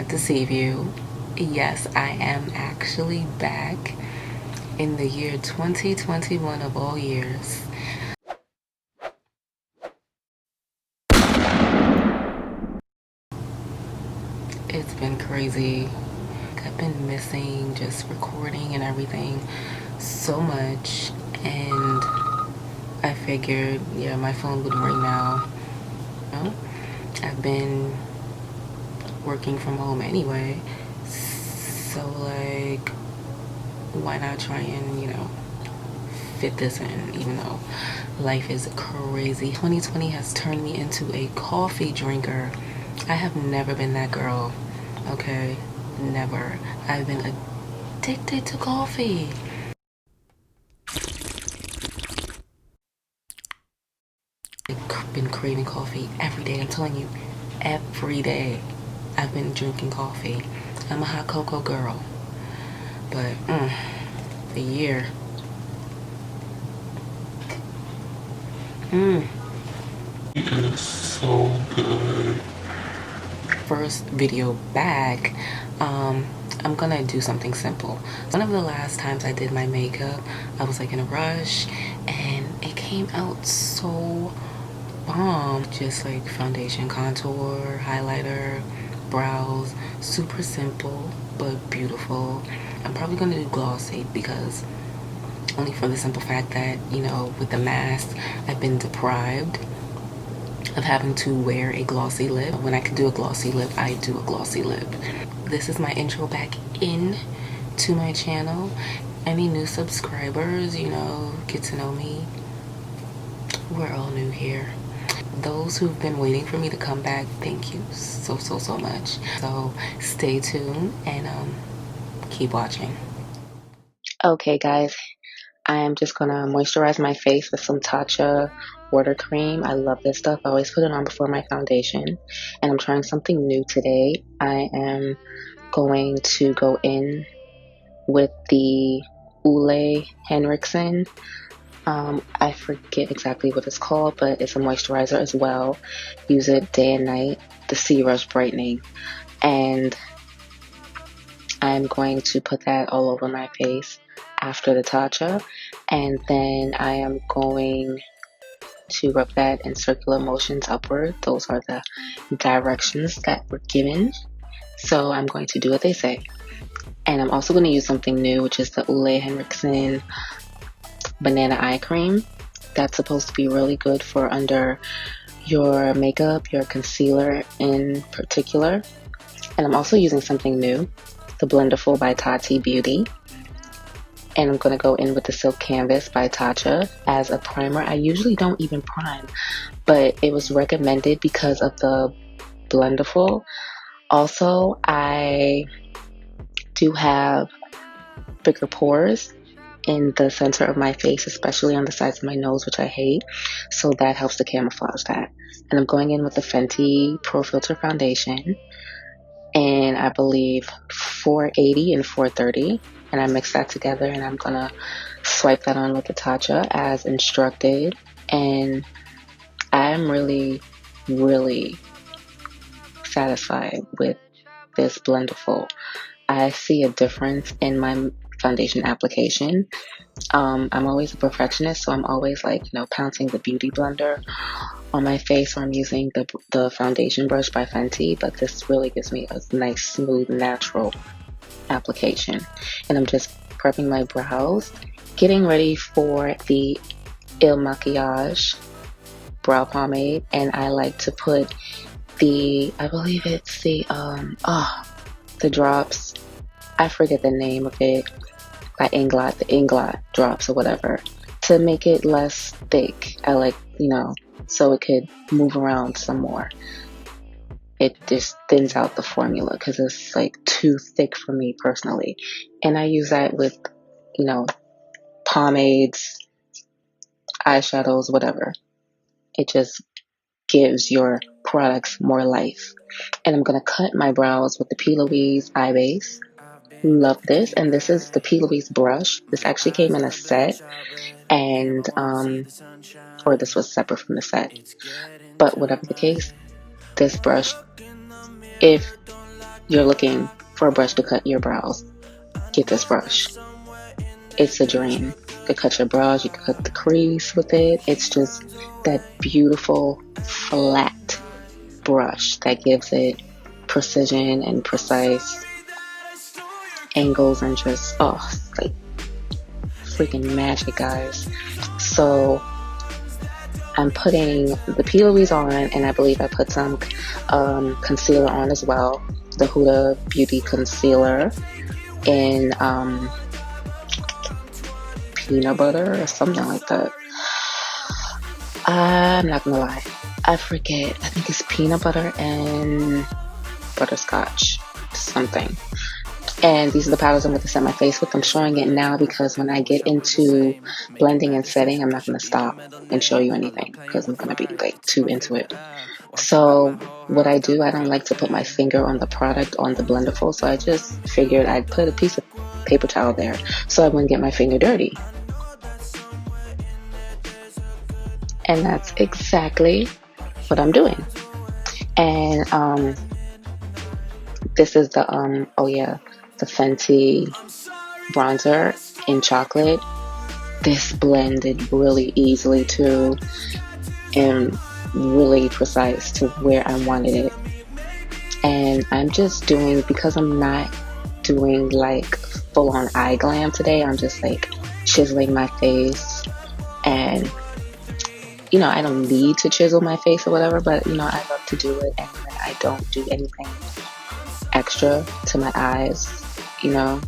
not deceive you. Yes, I am actually back in the year 2021 of all years. It's been crazy. I've been missing just recording and everything so much, and I figured, yeah, my phone would ring now. You know, I've been working from home anyway, so like, why not try and, fit this in, even though life is crazy. 2020 has turned me into a coffee drinker. I have never been that girl, okay? Never. I've been addicted to coffee. I've been craving coffee every day. I'm telling you, every day I've been drinking coffee. I'm a hot cocoa girl. But, the year. It is so good. First video back, I'm gonna do something simple. One of the last times I did my makeup, I was like in a rush and it came out so bomb. Just like foundation, contour, highlighter, brows, super simple but beautiful. I'm probably gonna do glossy because only for the simple fact that, with the mask, I've been deprived of having to wear a glossy lip. When I can do a glossy lip, I do a glossy lip. This is my intro back in to my channel. Any new subscribers, get to know me. We're all new here. Those who've been waiting for me to come back, thank you so much. So stay tuned and keep watching. Okay guys, I am just gonna moisturize my face with some Tatcha water cream. I love this stuff. I always put it on before my foundation. And I'm trying something new today. I am going to go in with the Ole Henriksen. I forget exactly what it's called, but it's a moisturizer as well. Use it day and night. The Sea Rush Brightening. And I'm going to put that all over my face after the Tatcha, and then I am going to rub that in circular motions upward. Those are the directions that were given, so I'm going to do what they say. And I'm also going to use something new, which is the Ole Henriksen Banana Eye Cream. That's supposed to be really good for under your makeup, your concealer in particular. And I'm also using something new, the Blenderful by Tati Beauty. And I'm going to go in with the Silk Canvas by Tatcha as a primer. I usually don't even prime, but it was recommended because of the Blenderful. Also, I do have bigger pores in the center of my face, especially on the sides of my nose, which I hate. So that helps to camouflage that. And I'm going in with the Fenty Pro Filter Foundation. And I believe 480 and 430. And I mix that together and I'm gonna swipe that on with the Tatcha as instructed. And I'm really satisfied with this Blenderful. I see a difference in my foundation application. I'm always a perfectionist, so I'm always like, pouncing the beauty blender on my face, or I'm using the foundation brush by Fenty, but this really gives me a nice, smooth, natural application. And I'm just prepping my brows, getting ready for the Il Maquillage brow pomade. And I like to put I believe it's the drops, I forget the name of it, by Inglot, the Inglot drops or whatever, to make it less thick. I like, so it could move around some more. It just thins out the formula because it's like too thick for me personally. And I use that with, pomades, eyeshadows, whatever. It just gives your products more life. And I'm going to cut my brows with the P. Louise Eye Base. Love this. And this is the P. Louise brush. This actually came in a set, and or this was separate from the set. But whatever the case, this brush, if you're looking for a brush to cut your brows, get this brush. It's a dream. You could cut your brows, you could cut the crease with it. It's just that beautiful flat brush that gives it precision and precise angles and just, oh, it's like freaking magic, guys. So I'm putting the P. Louise on, and I believe I put some concealer on as well. The Huda Beauty Concealer in peanut butter or something like that. I'm not gonna lie, I forget. I think it's peanut butter and butterscotch something. And these are the powders I'm going to set my face with. I'm showing it now because when I get into blending and setting, I'm not going to stop and show you anything because I'm going to be like too into it. So what I do, I don't like to put my finger on the product on the Blenderful, so I just figured I'd put a piece of paper towel there so I wouldn't get my finger dirty. And that's exactly what I'm doing. And this is the the Fenty bronzer in chocolate. This blended really easily too, and really precise to where I wanted it. And I'm just doing, because I'm not doing like full on eye glam today, I'm just like chiseling my face. And you know, I don't need to chisel my face or whatever, but you know, I love to do it, and then I don't do anything extra to my eyes. You know,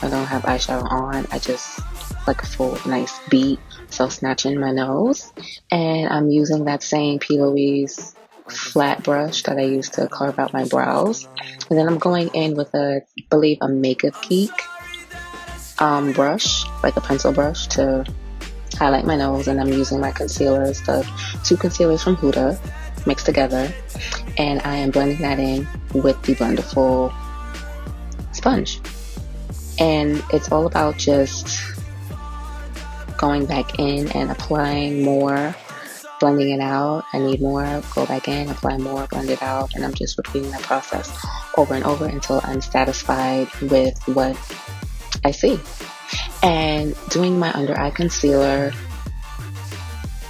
I don't have eyeshadow on, I just like a full nice beat. So snatching my nose, and I'm using that same P. Louise flat brush that I used to carve out my brows. And then I'm going in with I believe a Makeup Geek brush, like a pencil brush, to highlight my nose. And I'm using my concealers, the two concealers from Huda mixed together, and I am blending that in with the Blenderful sponge. And it's all about just going back in and applying more, blending it out. I need more, go back in, apply more, blend it out, and I'm just repeating that process over and over until I'm satisfied with what I see. And doing my under eye concealer,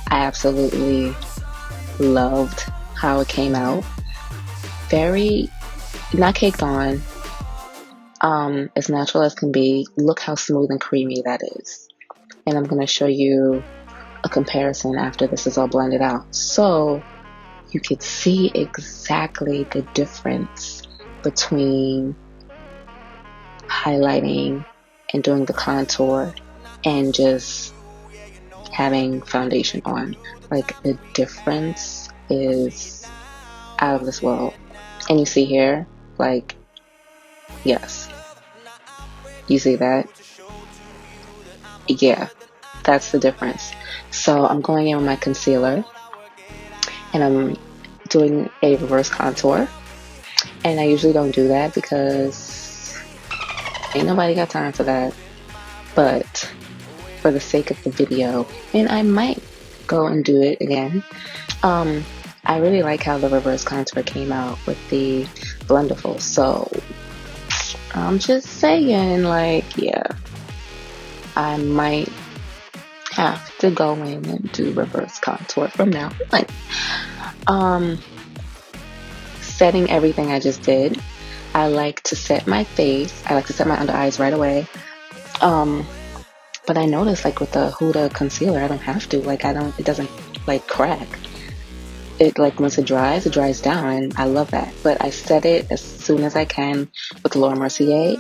I absolutely loved how it came out. Very, not caked on, as natural as can be. Look how smooth and creamy that is. And I'm going to show you a comparison after this is all blended out, so you could see exactly the difference between highlighting and doing the contour and just having foundation on. Like, the difference is out of this world. And you see here, like, yes, you see that? Yeah, that's the difference. So I'm going in with my concealer, and I'm doing a reverse contour. And I usually don't do that because ain't nobody got time for that. But for the sake of the video, and I might go and do it again, I really like how the reverse contour came out with the Blenderful. So I'm just saying, like, yeah, I might have to go in and do reverse contour from now on. Setting everything I just did, I like to set my face, I like to set my under eyes right away. But I noticed, like, with the Huda concealer, I don't have to, like, it doesn't like crack. It, like, once it dries down, and I love that. But I set it as soon as I can with Laura Mercier,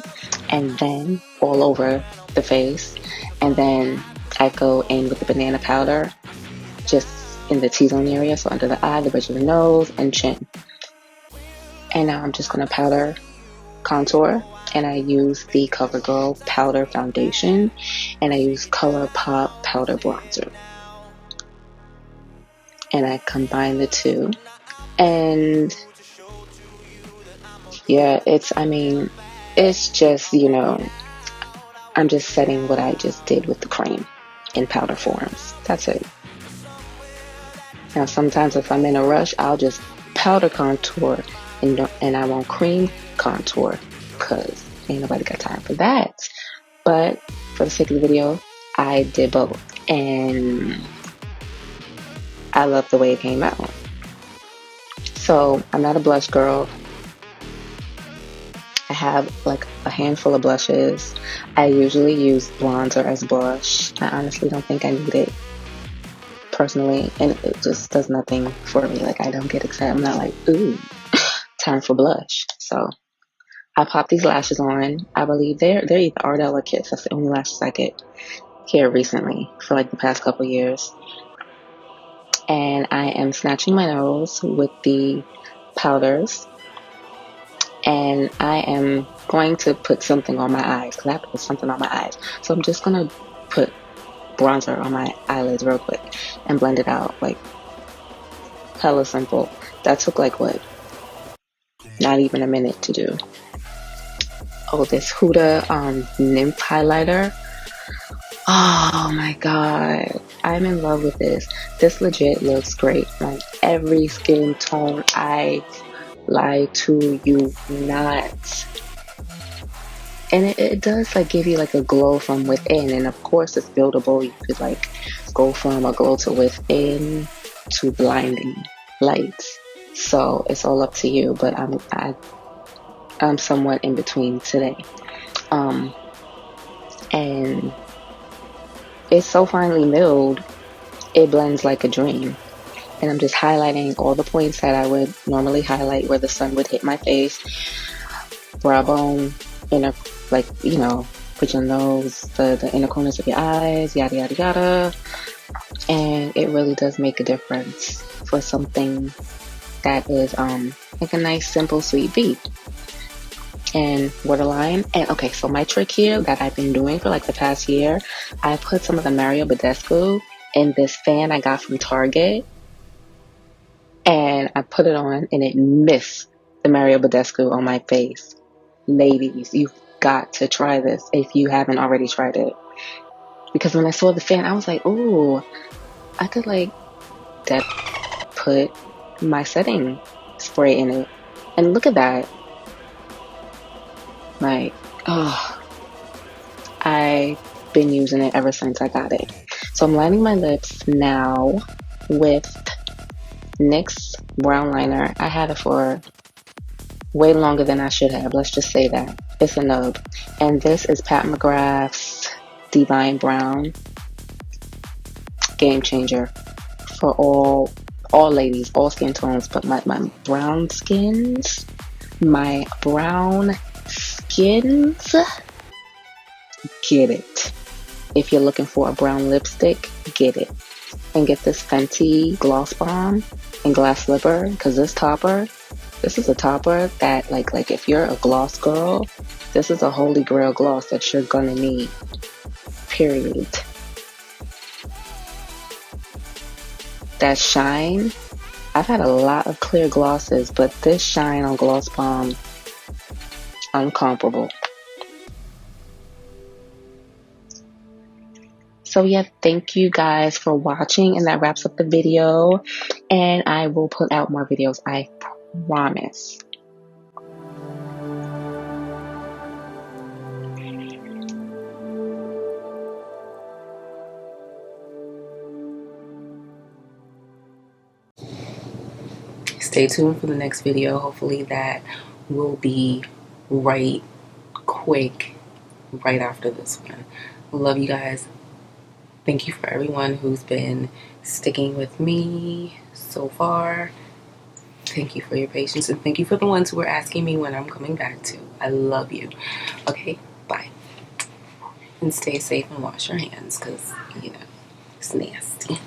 and then all over the face. And then I go in with the banana powder just in the T-zone area, so under the eye, the bridge of the nose, and chin. And now I'm just going to powder contour, and I use the CoverGirl powder foundation, and I use ColourPop powder bronzer. And I combine the two, and yeah, it's just, you know, I'm just setting what I just did with the cream in powder forms. That's it. Now sometimes if I'm in a rush, I'll just powder contour and I won't cream contour because ain't nobody got time for that. But for the sake of the video, I did both, and I love the way it came out. So I'm not a blush girl. I have like a handful of blushes. I usually use bronzer as blush. I honestly don't think I need it personally, and it just does nothing for me. Like, I don't get excited. I'm not like, ooh, time for blush. So I pop these lashes on. I believe they're either Ardell or Kiss. That's the only lashes I get here recently for like the past couple years. And I am snatching my nose with the powders, and I am going to put something on my eyes because I have to put something on my eyes. So I'm just gonna put bronzer on my eyelids real quick and blend it out. Like, hella simple. That took like what? Not even a minute to do. Oh, this Huda Nymph highlighter. Oh my god. I'm in love with this. This legit looks great on every skin tone. I lie to you not. And it does like give you like a glow from within, and of course it's buildable. You could like go from a glow to within to blinding lights. So it's all up to you, but I'm somewhat in between today. And it's so finely milled, it blends like a dream. And I'm just highlighting all the points that I would normally highlight where the sun would hit my face. Brow bone, inner, like, you know, put your nose, the inner corners of your eyes, yada, yada, yada. And it really does make a difference for something that is like a nice, simple, sweet beat. And waterline. And okay, so my trick here that I've been doing for like the past year, I put some of the Mario Badescu in this fan I got from Target, and I put it on and it missed the Mario Badescu on my face. Ladies, you've got to try this if you haven't already tried it. Because when I saw the fan, I was like, ooh, I could like put my setting spray in it. And look at that. Like, oh, I've been using it ever since I got it. So I'm lining my lips now with NYX brown liner. I had it for way longer than I should have. Let's just say that. It's a nub. And this is Pat McGrath's Divine Brown. Game changer for all ladies, all skin tones, but my brown skins, get it. If you're looking for a brown lipstick, get it. And get this Fenty Gloss Bomb and Glass Slipper, because this is a topper that like if you're a gloss girl, this is a holy grail gloss that you're gonna need. Period. That shine, I've had a lot of clear glosses, but this shine on Gloss Bomb, uncomparable. So yeah, thank you guys for watching, and that wraps up the video, and I will put out more videos, I promise. Stay tuned for the next video. Hopefully that will be right after this one. Love you guys. Thank you for everyone who's been sticking with me so far. Thank you for your patience, and thank you for the ones who are asking me when I'm coming back to. I love you. Okay, bye. And stay safe and wash your hands, because, you know, it's nasty.